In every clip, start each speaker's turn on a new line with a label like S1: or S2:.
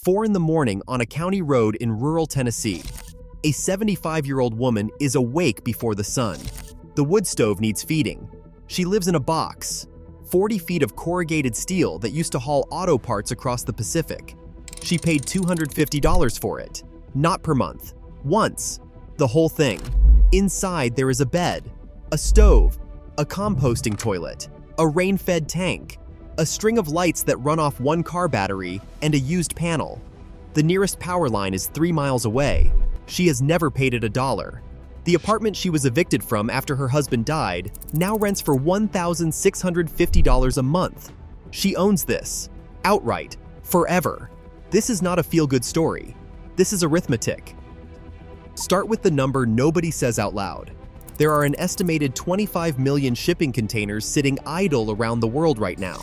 S1: 4 in the morning on a county road in rural Tennessee. A 75-year-old woman is awake before the sun. The wood stove needs feeding. She lives in a box, 40 feet of corrugated steel that used to haul auto parts across the Pacific. She paid $250 for it. Not per month. Once. The whole thing. Inside there is a bed, a stove, a composting toilet, a rain-fed tank, a string of lights that run off one car battery, and a used panel. The nearest power line is 3 miles away. She has never paid it $1. The apartment she was evicted from after her husband died now rents for $1,650 a month. She owns this. Outright. Forever. This is not a feel-good story. This is arithmetic. Start with the number nobody says out loud. There are an estimated 25 million shipping containers sitting idle around the world right now.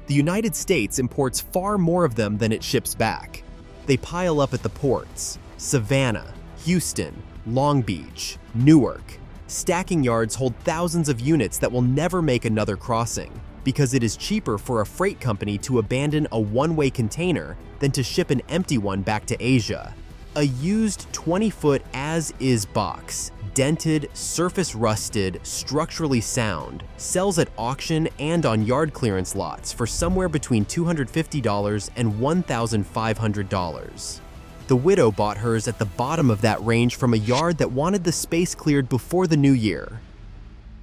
S1: The United States imports far more of them than it ships back. They pile up at the ports: Savannah, Houston, Long Beach, Newark. Stacking yards hold thousands of units that will never make another crossing because it is cheaper for a freight company to abandon a one-way container than to ship an empty one back to Asia. A used 20-foot as-is box, dented, surface-rusted, structurally sound, sells at auction and on yard clearance lots for somewhere between $250 and $1,500. The widow bought hers at the bottom of that range from a yard that wanted the space cleared before the new year.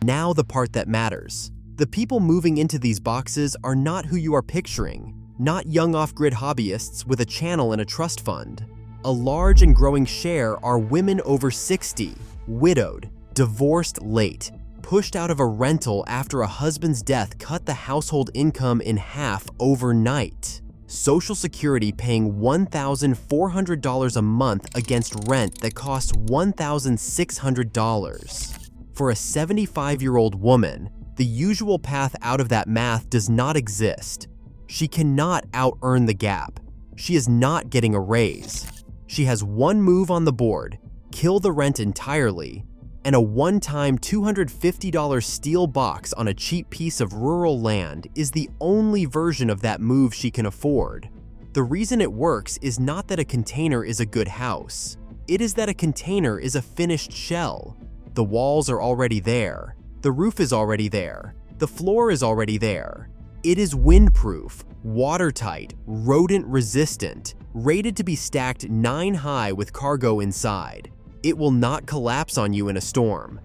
S1: Now the part that matters. The people moving into these boxes are not who you are picturing, not young off-grid hobbyists with a channel and a trust fund. A large and growing share are women over 60, widowed, divorced late, pushed out of a rental after a husband's death cut the household income in half overnight. Social Security paying $1,400 a month against rent that costs $1,600. For a 75-year-old woman, the usual path out of that math does not exist. She cannot out-earn the gap. She is not getting a raise. She has one move on the board: kill the rent entirely, and a one-time $250 steel box on a cheap piece of rural land is the only version of that move she can afford. The reason it works is not that a container is a good house. It is that a container is a finished shell. The walls are already there. The roof is already there. The floor is already there. It is windproof, watertight, rodent-resistant, rated to be stacked 9 high with cargo inside. It will not collapse on you in a storm.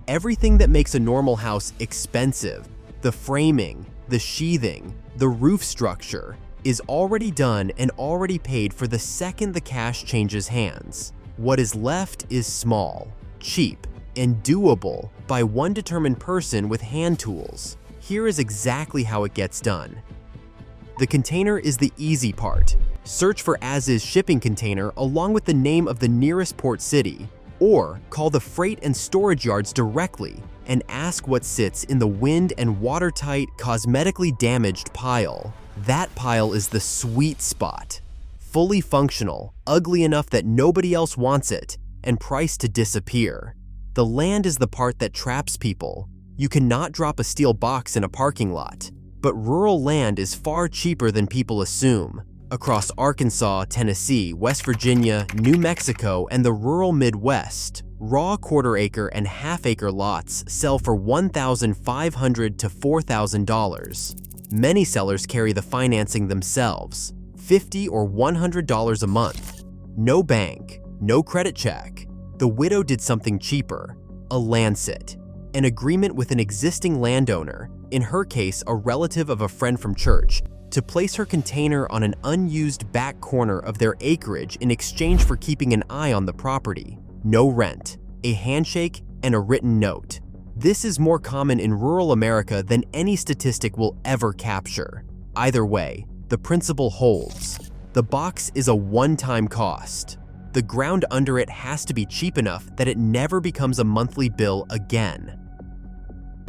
S1: Everything that makes a normal house expensive, the framing, the sheathing, the roof structure, is already done and already paid for the second the cash changes hands. What is left is small, cheap, and doable by one determined person with hand tools. Here is exactly how it gets done. The container is the easy part. Search for as-is shipping container along with the name of the nearest port city, or call the freight and storage yards directly and ask what sits in the wind and watertight, cosmetically damaged pile. That pile is the sweet spot. Fully functional, ugly enough that nobody else wants it, and priced to disappear. The land is the part that traps people. You cannot drop a steel box in a parking lot, but rural land is far cheaper than people assume. Across Arkansas, Tennessee, West Virginia, New Mexico, and the rural Midwest, raw quarter-acre and half-acre lots sell for $1,500 to $4,000. Many sellers carry the financing themselves, $50 or $100 a month. No bank, no credit check. The widow did something cheaper: a land sit. An agreement with an existing landowner, in her case a relative of a friend from church, to place her container on an unused back corner of their acreage in exchange for keeping an eye on the property. No rent, a handshake, and a written note. This is more common in rural America than any statistic will ever capture. Either way, the principle holds. The box is a one-time cost. The ground under it has to be cheap enough that it never becomes a monthly bill again.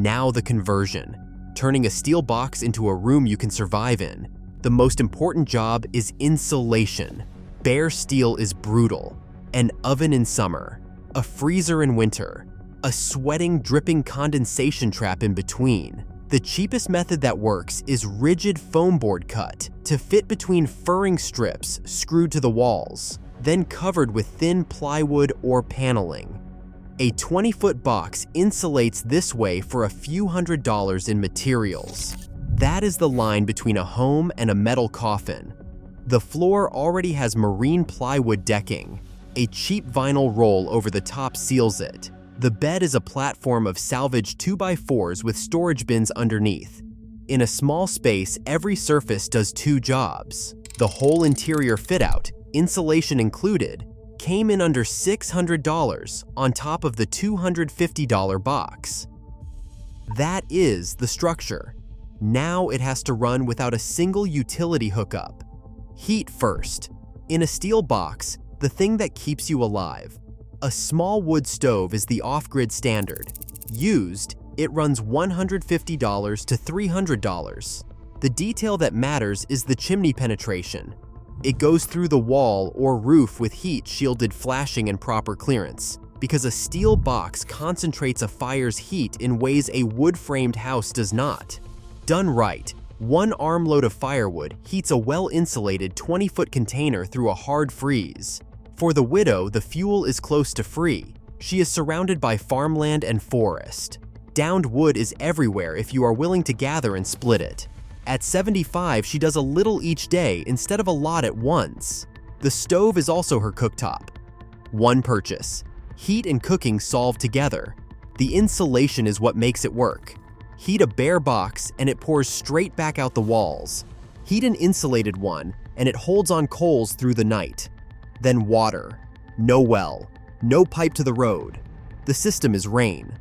S1: Now the conversion. Turning a steel box into a room you can survive in. The most important job is insulation. Bare steel is brutal. An oven in summer, a freezer in winter, a sweating, dripping condensation trap in between. The cheapest method that works is rigid foam board cut to fit between furring strips screwed to the walls, then covered with thin plywood or paneling. A 20-foot box insulates this way for a few $100s in materials. That is the line between a home and a metal coffin. The floor already has marine plywood decking. A cheap vinyl roll over the top seals it. The bed is a platform of salvaged 2x4s with storage bins underneath. In a small space, every surface does two jobs. The whole interior fit-out, insulation included, came in under $600 on top of the $250 box. That is the structure. Now it has to run without a single utility hookup. Heat first. In a steel box, the thing that keeps you alive. A small wood stove is the off-grid standard. Used, it runs $150 to $300. The detail that matters is the chimney penetration. It goes through the wall or roof with heat shielded flashing and proper clearance, because a steel box concentrates a fire's heat in ways a wood-framed house does not. Done right, one armload of firewood heats a well-insulated 20-foot container through a hard freeze. For the widow, the fuel is close to free. She is surrounded by farmland and forest. Downed wood is everywhere if you are willing to gather and split it. At 75, she does a little each day instead of a lot at once. The stove is also her cooktop. One purchase. Heat and cooking solved together. The insulation is what makes it work. Heat a bare box and it pours straight back out the walls. Heat an insulated one and it holds on coals through the night. Then water. No well. No pipe to the road. The system is rain.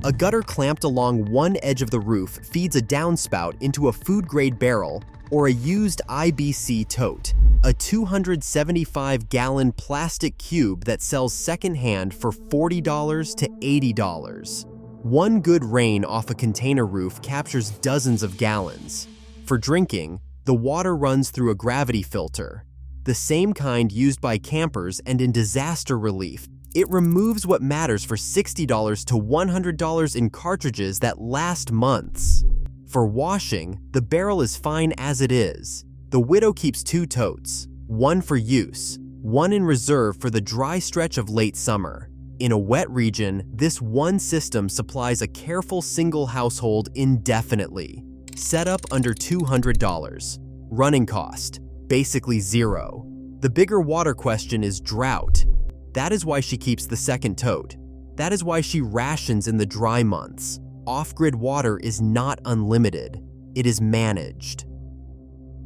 S1: A gutter clamped along one edge of the roof feeds a downspout into a food-grade barrel or a used IBC tote, a 275-gallon plastic cube that sells secondhand for $40 to $80. One good rain off a container roof captures dozens of gallons. For drinking, the water runs through a gravity filter, the same kind used by campers, and in disaster relief, it removes what matters for $60 to $100 in cartridges that last months. For washing, the barrel is fine as it is. The widow keeps two totes, one for use, one in reserve for the dry stretch of late summer. In a wet region, this one system supplies a careful single household indefinitely. Setup under $200. Running cost, basically zero. The bigger water question is drought. That is why she keeps the second tote. That is why she rations in the dry months. Off-grid water is not unlimited. It is managed.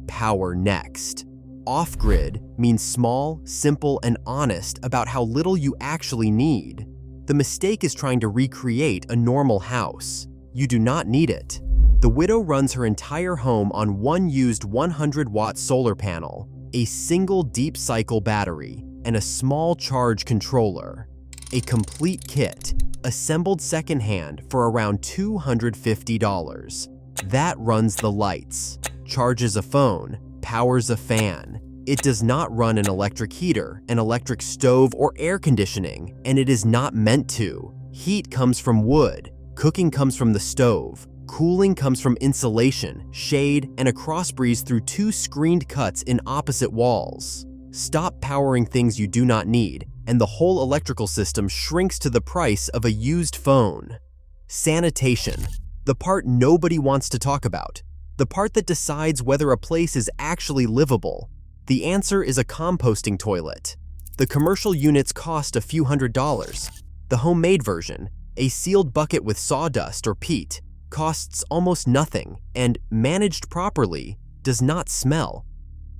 S1: Power next. Off-grid means small, simple, and honest about how little you actually need. The mistake is trying to recreate a normal house. You do not need it. The widow runs her entire home on one used 100-watt solar panel, a single deep cycle battery, and a small charge controller. A complete kit, assembled secondhand for around $250. That runs the lights, charges a phone, powers a fan. It does not run an electric heater, an electric stove, or air conditioning, and it is not meant to. Heat comes from wood, cooking comes from the stove, cooling comes from insulation, shade, and a cross breeze through two screened cuts in opposite walls. Stop powering things you do not need, and the whole electrical system shrinks to the price of a used phone. Sanitation, the part nobody wants to talk about, the part that decides whether a place is actually livable. The answer is a composting toilet. The commercial units cost a few $100s. The homemade version, a sealed bucket with sawdust or peat, costs almost nothing and, managed properly, does not smell.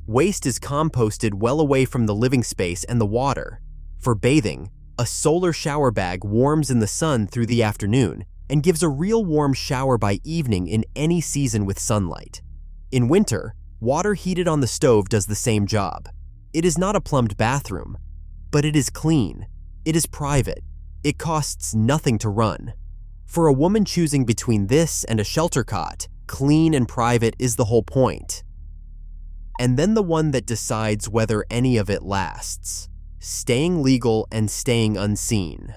S1: Waste is composted well away from the living space and the water. For bathing, a solar shower bag warms in the sun through the afternoon and gives a real warm shower by evening in any season with sunlight. In winter, water heated on the stove does the same job. It is not a plumbed bathroom, but it is clean. It is private. It costs nothing to run. For a woman choosing between this and a shelter cot, clean and private is the whole point. And then the one that decides whether any of it lasts. Staying legal and staying unseen.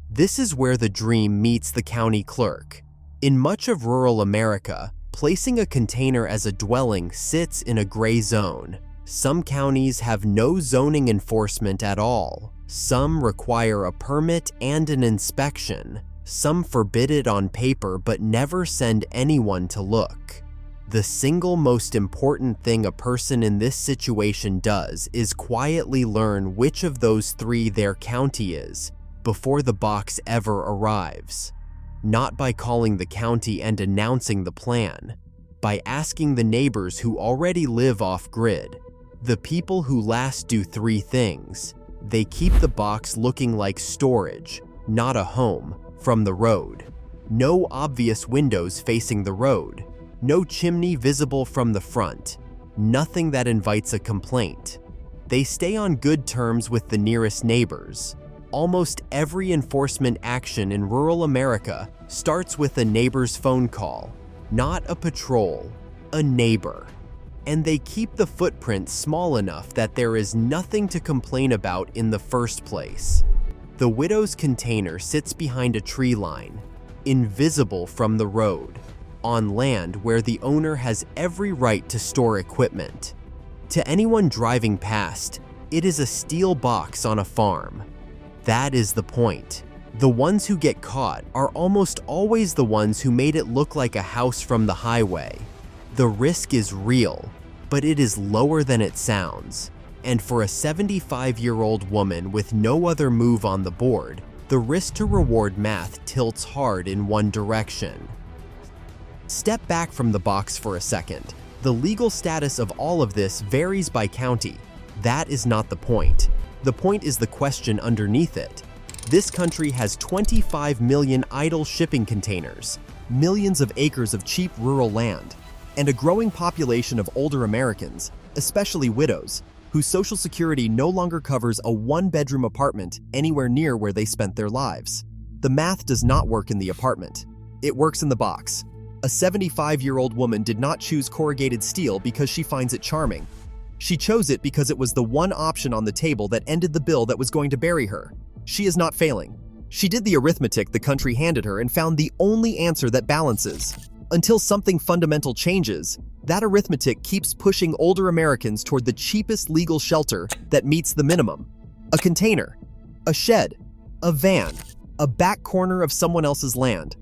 S1: This is where the dream meets the county clerk. In much of rural America, placing a container as a dwelling sits in a gray zone. Some counties have no zoning enforcement at all. Some require a permit and an inspection. Some forbid it on paper but never send anyone to look. The single most important thing a person in this situation does is quietly learn which of those three their county is before the box ever arrives. Not by calling the county and announcing the plan, by asking the neighbors who already live off-grid. The people who last do three things. They keep the box looking like storage, not a home, from the road. No obvious windows facing the road. No chimney visible from the front. Nothing that invites a complaint. They stay on good terms with the nearest neighbors. Almost every enforcement action in rural America starts with a neighbor's phone call. Not a patrol, a neighbor. And they keep the footprint small enough that there is nothing to complain about in the first place. The widow's container sits behind a tree line, invisible from the road, on land where the owner has every right to store equipment. To anyone driving past, it is a steel box on a farm. That is the point. The ones who get caught are almost always the ones who made it look like a house from the highway. The risk is real, but it is lower than it sounds. And for a 75-year-old woman with no other move on the board, the risk-to-reward math tilts hard in one direction. Step back from the box for a second. The legal status of all of this varies by county. That is not the point. The point is the question underneath it. This country has 25 million idle shipping containers, millions of acres of cheap rural land, and a growing population of older Americans, especially widows, whose Social Security no longer covers a one-bedroom apartment anywhere near where they spent their lives. The math does not work in the apartment. It works in the box. A 75-year-old woman did not choose corrugated steel because she finds it charming. She chose it because it was the one option on the table that ended the bill that was going to bury her. She is not failing. She did the arithmetic the country handed her and found the only answer that balances. Until something fundamental changes, that arithmetic keeps pushing older Americans toward the cheapest legal shelter that meets the minimum. A container, a shed, a van, a back corner of someone else's land.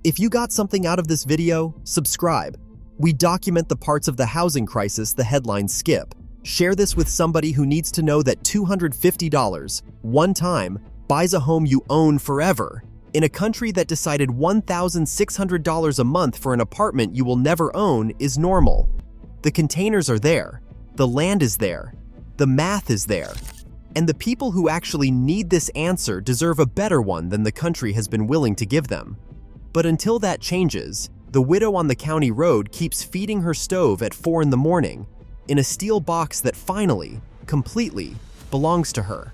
S1: If you got something out of this video, subscribe. We document the parts of the housing crisis the headlines skip. Share this with somebody who needs to know that $250, one time, buys a home you own forever. In a country that decided $1,600 a month for an apartment you will never own is normal. The containers are there. The land is there. The math is there. And the people who actually need this answer deserve a better one than the country has been willing to give them. But until that changes, the widow on the county road keeps feeding her stove at 4 in the morning in a steel box that finally, completely, belongs to her.